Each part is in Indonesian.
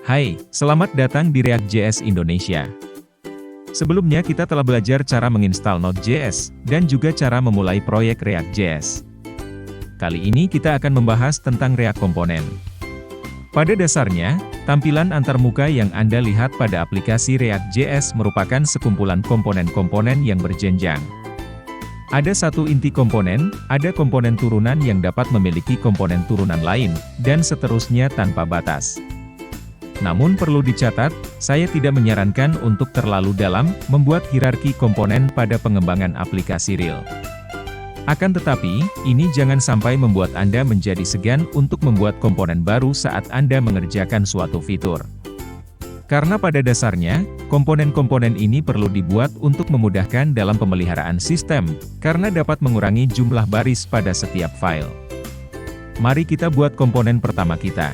Hai, selamat datang di React.js Indonesia. Sebelumnya kita telah belajar cara menginstal Node.js, dan juga cara memulai proyek React.js. Kali ini kita akan membahas tentang React Component. Pada dasarnya, tampilan antarmuka yang Anda lihat pada aplikasi React.js merupakan sekumpulan komponen-komponen yang berjenjang. Ada satu inti komponen, ada komponen turunan yang dapat memiliki komponen turunan lain, dan seterusnya tanpa batas. Namun perlu dicatat, saya tidak menyarankan untuk terlalu dalam membuat hierarki komponen pada pengembangan aplikasi real. Akan tetapi, ini jangan sampai membuat Anda menjadi segan untuk membuat komponen baru saat Anda mengerjakan suatu fitur. Karena pada dasarnya, komponen-komponen ini perlu dibuat untuk memudahkan dalam pemeliharaan sistem, karena dapat mengurangi jumlah baris pada setiap file. Mari kita buat komponen pertama kita.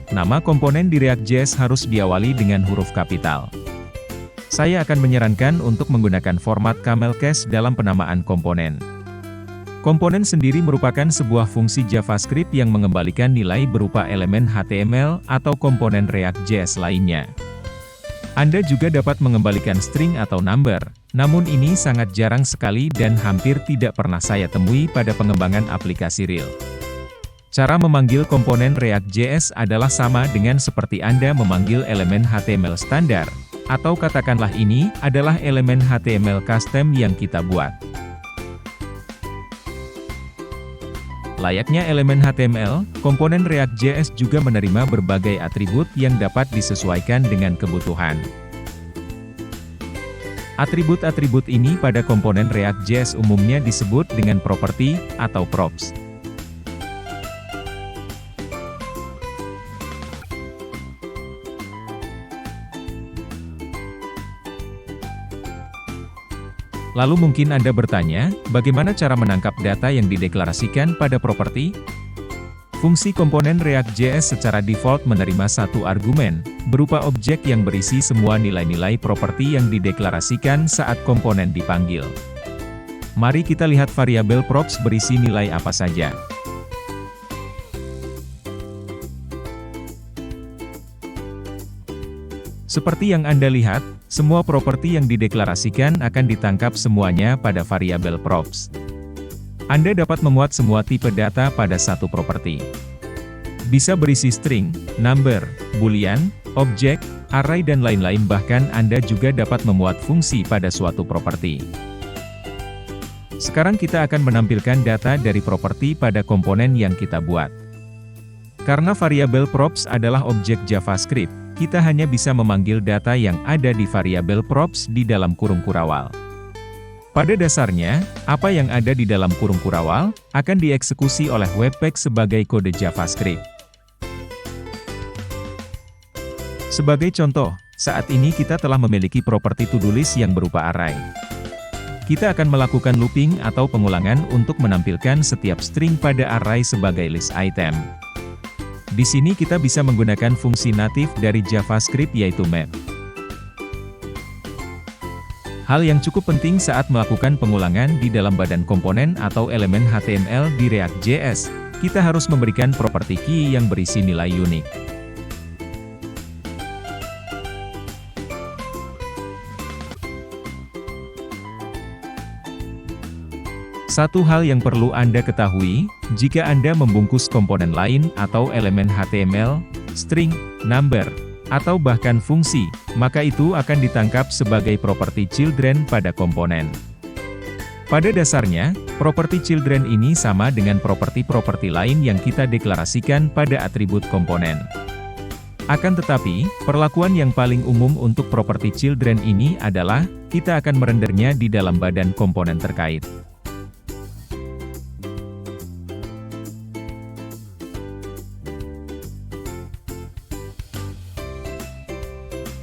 Nama komponen di React.js harus diawali dengan huruf kapital. Saya akan menyarankan untuk menggunakan format camel case dalam penamaan komponen. Komponen sendiri merupakan sebuah fungsi JavaScript yang mengembalikan nilai berupa elemen HTML atau komponen React.js lainnya. Anda juga dapat mengembalikan string atau number, namun ini sangat jarang sekali dan hampir tidak pernah saya temui pada pengembangan aplikasi real. Cara memanggil komponen React.js adalah sama dengan seperti Anda memanggil elemen HTML standar, atau katakanlah ini adalah elemen HTML custom yang kita buat. Layaknya elemen HTML, komponen React.js juga menerima berbagai atribut yang dapat disesuaikan dengan kebutuhan. Atribut-atribut ini pada komponen React.js umumnya disebut dengan property atau props. Lalu mungkin Anda bertanya, bagaimana cara menangkap data yang dideklarasikan pada properti? Fungsi komponen React.js secara default menerima satu argumen, berupa objek yang berisi semua nilai-nilai properti yang dideklarasikan saat komponen dipanggil. Mari kita lihat variabel props berisi nilai apa saja. Seperti yang Anda lihat, semua properti yang dideklarasikan akan ditangkap semuanya pada variabel props. Anda dapat memuat semua tipe data pada satu properti. Bisa berisi string, number, boolean, objek, array dan lain-lain, bahkan Anda juga dapat memuat fungsi pada suatu properti. Sekarang kita akan menampilkan data dari properti pada komponen yang kita buat. Karena variabel props adalah objek JavaScript, kita hanya bisa memanggil data yang ada di variabel props di dalam kurung kurawal. Pada dasarnya, apa yang ada di dalam kurung kurawal akan dieksekusi oleh Webpack sebagai kode JavaScript. Sebagai contoh, saat ini kita telah memiliki properti to-do list yang berupa array. Kita akan melakukan looping atau pengulangan untuk menampilkan setiap string pada array sebagai list item. Di sini kita bisa menggunakan fungsi natif dari JavaScript yaitu map. Hal yang cukup penting saat melakukan pengulangan di dalam badan komponen atau elemen HTML di React.js, kita harus memberikan properti key yang berisi nilai unik. Satu hal yang perlu Anda ketahui, jika Anda membungkus komponen lain atau elemen HTML, string, number, atau bahkan fungsi, maka itu akan ditangkap sebagai properti children pada komponen. Pada dasarnya, properti children ini sama dengan properti-properti lain yang kita deklarasikan pada atribut komponen. Akan tetapi, perlakuan yang paling umum untuk properti children ini adalah, kita akan merendernya di dalam badan komponen terkait.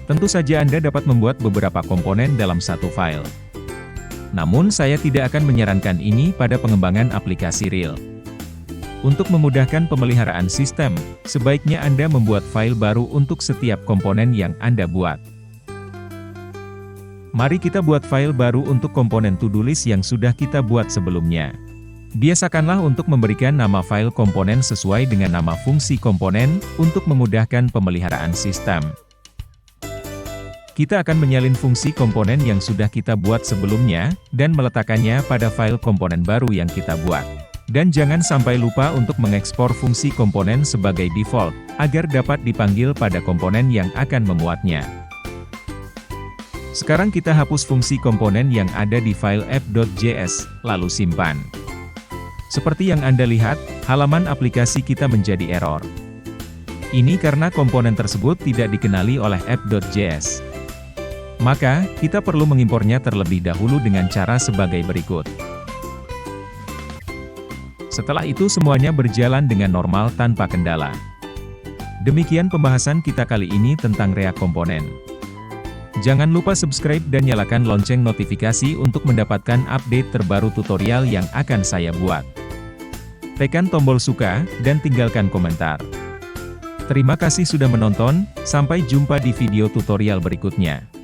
Tentu saja Anda dapat membuat beberapa komponen dalam satu file. Namun saya tidak akan menyarankan ini pada pengembangan aplikasi real. Untuk memudahkan pemeliharaan sistem, sebaiknya Anda membuat file baru untuk setiap komponen yang Anda buat. Mari kita buat file baru untuk komponen to-do list yang sudah kita buat sebelumnya. Biasakanlah untuk memberikan nama file komponen sesuai dengan nama fungsi komponen, untuk memudahkan pemeliharaan sistem. Kita akan menyalin fungsi komponen yang sudah kita buat sebelumnya, dan meletakkannya pada file komponen baru yang kita buat. Dan jangan sampai lupa untuk mengekspor fungsi komponen sebagai default, agar dapat dipanggil pada komponen yang akan memuatnya. Sekarang kita hapus fungsi komponen yang ada di file app.js, lalu simpan. Seperti yang Anda lihat, halaman aplikasi kita menjadi error. Ini karena komponen tersebut tidak dikenali oleh app.js. Maka, kita perlu mengimpornya terlebih dahulu dengan cara sebagai berikut. Setelah itu semuanya berjalan dengan normal tanpa kendala. Demikian pembahasan kita kali ini tentang React Komponen. Jangan lupa subscribe dan nyalakan lonceng notifikasi untuk mendapatkan update terbaru tutorial yang akan saya buat. Tekan tombol suka, dan tinggalkan komentar. Terima kasih sudah menonton, sampai jumpa di video tutorial berikutnya.